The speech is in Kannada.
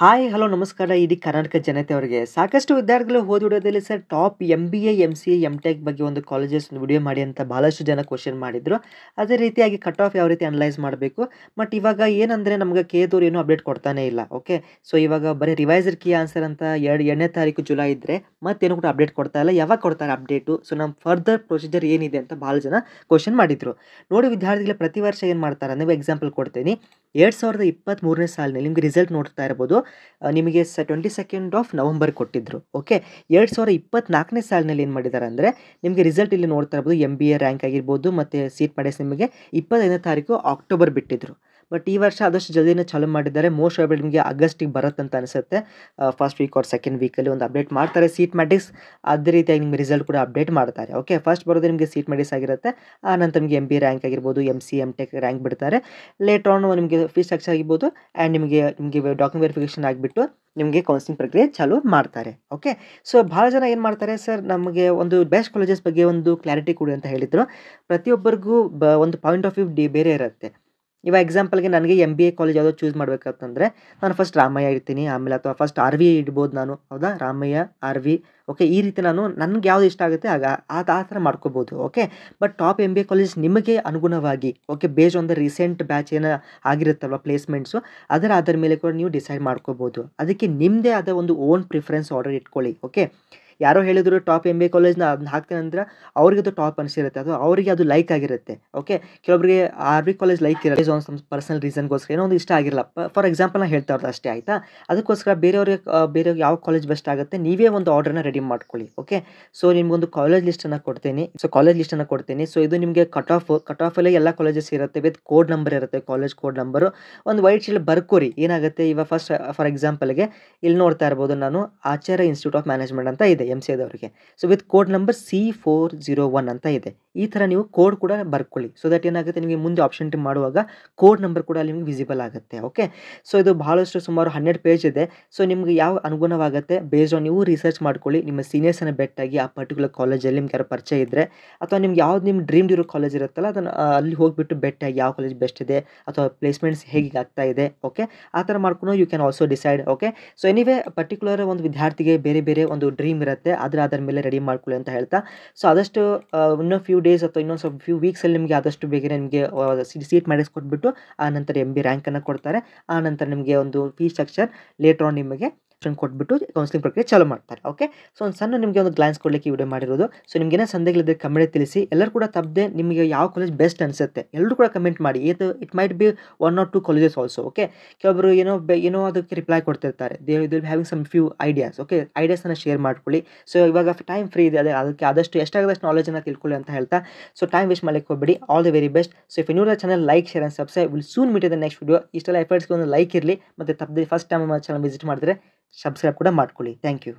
ಹಾಯ್ ಹಲೋ ನಮಸ್ಕಾರ ಇಡೀ ಕರ್ನಾಟಕ ಜನತೆಯವರಿಗೆ ಸಾಕಷ್ಟು ವಿದ್ಯಾರ್ಥಿಗಳು ಹೋದ ವಿಡಿಯೋದಲ್ಲಿ sir top MBA MCA MTech ಬಗ್ಗೆ ಒಂದು ಕಾಲೇಜಸ್ ವಿಡಿಯೋ ಮಾಡಿ ಅಂತ ಭಾಳಷ್ಟು ಜನ ಕ್ವಶನ್ ಮಾಡಿದ್ರು. ಅದೇ ರೀತಿಯಾಗಿ ಕಟ್ ಆಫ್ ಯಾವ ರೀತಿ ಅನಲೈಸ್ ಮಾಡಬೇಕು. ಬಟ್ ಇವಾಗ ಏನಂದರೆ ನಮ್ಗೆ ಕೇದವ್ರು ಏನೂ ಅಪ್ಡೇಟ್ ಕೊಡ್ತಾನೆ ಇಲ್ಲ. ಓಕೆ, ಸೊ ಇವಾಗ ಬರೀ ರಿವೈಸರ್ ಕೀ ಆನ್ಸರ್ ಅಂತ 2ನೇ ತಾರೀಕು ಜುಲೈ ಇದ್ದರೆ ಮತ್ತೇನು ಕೂಡ ಅಪ್ಡೇಟ್ ಕೊಡ್ತಾ ಇಲ್ಲ. ಯಾವಾಗ ಕೊಡ್ತಾರೆ ಅಪ್ಡೇಟು? ಸೊ ನಮ್ಮ ಫರ್ದರ್ ಪ್ರೊಸೀಜರ್ ಏನಿದೆ ಅಂತ ಭಾಳ ಜನ ಕ್ವಶನ್ ಮಾಡಿದರು. ನೋಡಿ ವಿದ್ಯಾರ್ಥಿಗಳು ಪ್ರತಿ ವರ್ಷ ಏನು ಮಾಡ್ತಾರೆ ನೀವು ಎಕ್ಸಾಂಪಲ್ ಕೊಡ್ತೀನಿ. 2023ನೇ ಸಾಲಿನಲ್ಲಿ ನಿಮಗೆ ರಿಸಲ್ಟ್ ನೋಡ್ತಾ ಇರ್ಬೋದು. ನಿಮಗೆ 22nd ಆಫ್ ನವಂಬರ್ ಕೊಟ್ಟಿದ್ದರು. ಓಕೆ, 2024ನೇ ಸಾಲಿನಲ್ಲಿ ಏನು ಮಾಡಿದ್ದಾರೆ ಅಂದರೆ ನಿಮಗೆ ರಿಸಲ್ಟ್ ಇಲ್ಲಿ ನೋಡ್ತಾ ಇರ್ಬೋದು. MBA ರ್ಯಾಂಕ್ ಆಗಿರ್ಬೋದು ಮತ್ತು ಸೀಟ್ ಮಾಡಿಸಿ ನಿಮಗೆ 25ನೇ ತಾರೀಕು ಅಕ್ಟೋಬರ್ ಬಿಟ್ಟಿದ್ದರು. ಬಟ್ ಈ ವರ್ಷ ಆದಷ್ಟು ಜಲ್ದಿನೇ ಚಾಲೂ ಮಾಡಿದ್ದಾರೆ. ಮೋಸ್ಟ್ ಪ್ರಾಬಬ್ಲಿ ನಿಮಗೆ ಆಗಸ್ಟಿಗೆ ಬರುತ್ತಂತ ಅನಿಸುತ್ತೆ. ಫಸ್ಟ್ ವೀಕ್ ಆರ್ ಸೆಕೆಂಡ್ ವೀಕಲ್ಲಿ ಒಂದು ಅಪ್ಡೇಟ್ ಮಾಡ್ತಾರೆ ಸೀಟ್ ಮ್ಯಾಟಿಕ್ಸ್. ಅದೇ ರೀತಿಯಾಗಿ ನಿಮಗೆ ರಿಸಲ್ಟ್ ಕೂಡ ಅಪ್ಡೇಟ್ ಮಾಡ್ತಾರೆ. ಓಕೆ, ಫಸ್ಟ್ ಬರೋದು ನಿಮಗೆ ಸೀಟ್ ಮ್ಯಾಟಿಕ್ಸ್ ಆಗಿರುತ್ತೆ. ಆ ನಂತರ ನಿಮಗೆ MBA ರ್ಯಾಂಕ್ ಆಗಿರ್ಬೋದು, MCA MTech ರ್ಯಾಂಕ್ ಬಿಡ್ತಾರೆ. ಲೇಟರ್ ಆನ್ ನಿಮಗೆ ಫೀಸ್ ಸ್ಟ್ರಕ್ಚರ್ ಆಗಿರ್ಬೋದು ಆ್ಯಂಡ್ ನಿಮಗೆ ಡಾಕ್ಯುಮೆಂಟ್ ವೆರಿಫಿಕೇಷನ್ ಆಗಿಬಿಟ್ಟು ನಿಮಗೆ ಕೌನ್ಸಿಲಿಂಗ್ ಪ್ರಕ್ರಿಯೆ ಚಾಲೂ ಮಾಡ್ತಾರೆ. ಓಕೆ, ಸೊ ಭಾಳ ಜನ ಏನು ಮಾಡ್ತಾರೆ ಸರ್ ನಮಗೆ ಒಂದು ಬೆಸ್ಟ್ ಕಾಲೇಜಸ್ ಬಗ್ಗೆ ಒಂದು ಕ್ಲಾರಿಟಿ ಕೊಡಿ ಅಂತ ಹೇಳಿದರು. ಪ್ರತಿಯೊಬ್ಬರಿಗೂ ಒಂದು ಪಾಯಿಂಟ್ ಆಫ್ ವ್ಯೂ ಬೇರೆ ಇರುತ್ತೆ. ಇವಾಗ ಎಕ್ಸಾಂಪಲ್ಗೆ ನನಗೆ MBA ಕಾಲೇಜ್ ಯಾವುದೋ ಚೂಸ್ ಮಾಡಬೇಕಂತಂದರೆ ನಾನು ಫಸ್ಟ್ ರಾಮಯ್ಯ ಇಡ್ತೀನಿ, ಆಮೇಲೆ ಅಥವಾ ಫಸ್ಟ್ RV ಇಡ್ಬೋದು ನಾನು. ಹೌದಾ, ರಾಮಯ್ಯ RV. ಓಕೆ, ಈ ರೀತಿ ನನಗೆ ಯಾವುದು ಇಷ್ಟ ಆಗುತ್ತೆ ಆ ಥರ ಮಾಡ್ಕೋಬೋದು. Okay, but top MBA college ನಿಮಗೆ ಅನುಗುಣವಾಗಿ okay based on the recent batch ಏನೋ ಆಗಿರುತ್ತಲ್ವ ಪ್ಲೇಸ್ಮೆಂಟ್ಸು, ಅದರ ಮೇಲೆ ಕೂಡ ನೀವು ಡಿಸೈಡ್ ಮಾಡ್ಕೋಬೋದು. ಅದಕ್ಕೆ ನಿಮ್ಮದೇ ಆದ ಒಂದು ಓನ್ ಪ್ರಿಫರೆನ್ಸ್ ಆರ್ಡರ್ ಇಟ್ಕೊಳ್ಳಿ. ಓಕೆ, ಯಾರೋ ಹೇಳಿದ್ರು ಟಾಪ್ MBA ಕಾಲೇಜ್ನ ಅದನ್ನ ಹಾಕ್ತೇನೆ ಅಂದ್ರೆ ಅವ್ರಿಗೆ ಅದು ಟಾಪ್ ಅನಿಸಿರುತ್ತೆ, ಅಥವಾ ಅವರಿಗೆ ಅದು ಲೈಕ್ ಆಗಿರುತ್ತೆ. ಓಕೆ, ಕೆಲವೊಬ್ಬರಿಗೆ RV ಕಾಲೇಜ್ ಲೈಕ್ ಇರುತ್ತೆ ಸಮ್ ಪರ್ಸನಲ್ ರೀಸನ್ಗೋಸ್ಕರ ಏನೋ ಒಂದು ಇಷ್ಟ ಆಗಿರಲ್ಲ. ಫಾರ್ ಎಕ್ಸಾಂಪಲ್ ನಾನು ಹೇಳ್ತಾ ಇರೋದು ಅಷ್ಟೇ. ಆಯಿತಾ, ಅದಕ್ಕೋಸ್ಕರ ಬೇರೆಯವ್ರಿಗೆ ಯಾವ ಕಾಲೇಜ್ ಬೆಸ್ಟ್ ಆಗುತ್ತೆ ನೀವೇ ಒಂದು ಆರ್ಡ್ರನ್ನ ರೆಡಿ ಮಾಡ್ಕೊಳ್ಳಿ. ಓಕೆ, ಸೊ ನಿಮ್ಗೊಂದು ಕಾಲೇಜ್ ಲಿಸ್ಟನ್ನು ಕೊಡ್ತೀನಿ. ಸೊ ಇದು ನಿಮಗೆ ಕಟ್ ಆಫಲ್ಲಿ ಎಲ್ಲ ಕಾಲೇಜಸ್ ಇರುತ್ತೆ, ವಿತ್ ಕೋಡ್ ನಂಬರ್ ಇರುತ್ತೆ, ಕಾಲೇಜ್ ಕೋಡ್ ನಂಬರು. ಒಂದು ವೈಟ್ ಶೀಲ್ಡ್ ಬರ್ಕೋರಿ. ಏನಾಗುತ್ತೆ ಇವಾಗ ಫಸ್ಟ್ ಫಾರ್ ಎಕ್ಸಾಂಪಲ್ಗೆ ಇಲ್ಲಿ ನೋಡ್ತಾ ಇರ್ಬೋದು ನಾನು ಆಚಾರ್ಯ ಇನ್ಸ್ಟಿಟ್ಯೂಟ್ ಆಫ್ ಮ್ಯಾನೇಜ್ಮೆಂಟ್ ಅಂತ ಇದೆ MCAದವರಿಗೆ. So with code number C401 ಅಂತ ಇದೆ. ಈ ಥರ ನೀವು ಕೋಡ್ ಕೂಡ ಬರ್ಕೊಳ್ಳಿ. ಸೊ ದಟ್ ಏನಾಗುತ್ತೆ ನಿಮಗೆ ಮುಂದೆ ಆಪ್ಷನ್ ಮಾಡುವಾಗ ಕೋಡ್ ನಂಬರ್ ಕೂಡ ನಿಮಗೆ ವಿಸಿಬಲ್ ಆಗುತ್ತೆ. ಓಕೆ, ಸೊ ಇದು ಭಾಳಷ್ಟು ಸುಮಾರು 12 ಪೇಜ್ ಇದೆ. ಸೊ ನಿಮ್ಗೆ ಯಾವ ಅನುಗುಣವಾಗುತ್ತೆ ಬೇಸ್ಡ್ ಆನ್ ನೀವು ರಿಸರ್ಚ್ ಮಾಡ್ಕೊಳ್ಳಿ. ನಿಮ್ಮ ಸೀನಿಯರ್ಸನ್ನು ಬೆಟ್ಟಾಗಿ ಆ ಪರ್ಟಿಕ್ಯುಲರ್ ಕಾಲೇಜಲ್ಲಿ ನಿಮ್ಗೆ ಯಾರು ಪರಿಚಯ ಇದ್ದರೆ, ಅಥವಾ ನಿಮ್ಗೆ ಯಾವ್ದು ನಿಮ್ಮ ಡ್ರೀಮ್ ಇರೋ ಕಾಲೇಜ್ ಇರುತ್ತಲ್ಲ ಅದನ್ನು ಅಲ್ಲಿ ಹೋಗಿಬಿಟ್ಟು ಬೆಟ್ಟಾಗಿ ಯಾವ ಕಾಲೇಜ್ ಬೆಸ್ಟ್ ಇದೆ ಅಥವಾ ಪ್ಲೇಸ್ಮೆಂಟ್ಸ್ ಹೇಗೆ ಆಗ್ತಾ ಇದೆ. ಓಕೆ, ಆ ಥರ ಮಾಡ್ಕೊಂಡು you can also decide. Okay, so anyway particular ಒಂದು ವಿದ್ಯಾರ್ಥಿಗೆ ಬೇರೆ ಒಂದು ಡ್ರೀಮ್ ಇರುತ್ತೆ, ಅದರ ಮೇಲೆ ರೆಡಿ ಮಾಡ್ಕೊಳ್ಳಿ ಅಂತ ಹೇಳ್ತಾ, ಸೊ ಆದಷ್ಟು ಇನ್ನೂ ಫ್ಯೂ ಡೇಸ್ ಅಥವಾ ಇನ್ನೊಂದು ಸ್ವಲ್ಪ ಫ್ಯೂ ವೀಕ್ಸಲ್ಲಿ ನಿಮಗೆ ಆದಷ್ಟು ಬೇಗ ನಿಮಗೆ ಸೀಟ್ ಮಾಡಿಸ್ಕೊಟ್ಬಿಟ್ಟು ಆ ನಂತರ MB ರ್ಯಾಂಕನ್ನು ಕೊಡ್ತಾರೆ. ಆ ನಂತರ ನಿಮಗೆ ಒಂದು ಫೀಸ್ ಸ್ಟ್ರಕ್ಚರ್ ಲೇಟರ್ ಆನ್ ನಿಮಗೆ ಕೊಟ್ಬಿಟ್ಟು ಕೌನ್ಸಿಲಿಂಗ್ ಪ್ರಕ್ರಿಯೆ ಚಾಲೂ ಮಾಡ್ತಾರೆ. ಓಕೆ, ಸೊ ಒಂದು ಸಣ್ಣ ನಿಮಗೆ ಒಂದು ಗ್ಲಾನ್ಸ್ ಕೊಡಲಿಕ್ಕೆ ಈ ವಿಡಿಯೋ ಮಾಡಿರೋದು. ಸೊ ನಿಮ್ಗೆ ಏನೋ ಸಂದೇಹಗಳಿದ್ದರೆ ಕಮೆಂಟ್ ತಿಳಿಸಿ. ಎಲ್ಲರೂ ಕೂಡ ತಪ್ಪದೆ ನಿಮಗೆ ಯಾವ ಕಾಲೇಜ್ ಬೆಸ್ಟ್ ಅನಿಸುತ್ತೆ ಎಲ್ಲರೂ ಕೂಡ ಕಮೆಂಟ್ ಮಾಡಿ. It might be 1 or 2 colleges also. Okay, ಕೆಲವೊಬ್ಬರು ಏನೋ ಅದಕ್ಕೆ ರಿಪ್ಲೈ ಕೊಡ್ತಿರ್ತಾರೆ. They will having some few ideas. Okay, ಐಡಿಯಾಸನ್ನು ಶೇರ್ ಮಾಡ್ಕೊಳ್ಳಿ. ಸೊ ಇವಾಗ ಟೈಮ್ ಫ್ರೀ ಇದೆ, ಅದಕ್ಕೆ ಆದಷ್ಟು ಎಷ್ಟಾಗದಷ್ಟು ನಾಲೆಜನ್ನು ತಿಳ್ಕೊಳ್ಳಿ ಅಂತ ಹೇಳ್ತಾ, ಸೊ ಟೈಮ್ ವೇಸ್ಟ್ ಮಾಡಲಿಕ್ಕೆ ಹೋಗಬೇಡಿ. All the very best. So if you knew the channel, like, share and subscribe. Will soon meet in the next video. ಇಷ್ಟೆಲ್ಲ ಎಫರ್ಟ್ಸ್ಗೆ ಒಂದು ಲೈಕ್ ಇರಲಿ, ಮತ್ತು ತಪ್ಪದೆ ಫಸ್ಟ್ ಟೈಮ್ ಚಾನಲ್ ವಿಸಿಟ್ ಮಾಡಿದ್ರೆ ಸಬ್ಸ್ಕ್ರೈಬ್ ಕೂಡ ಮಾಡ್ಕೊಳ್ಳಿ. Thank you.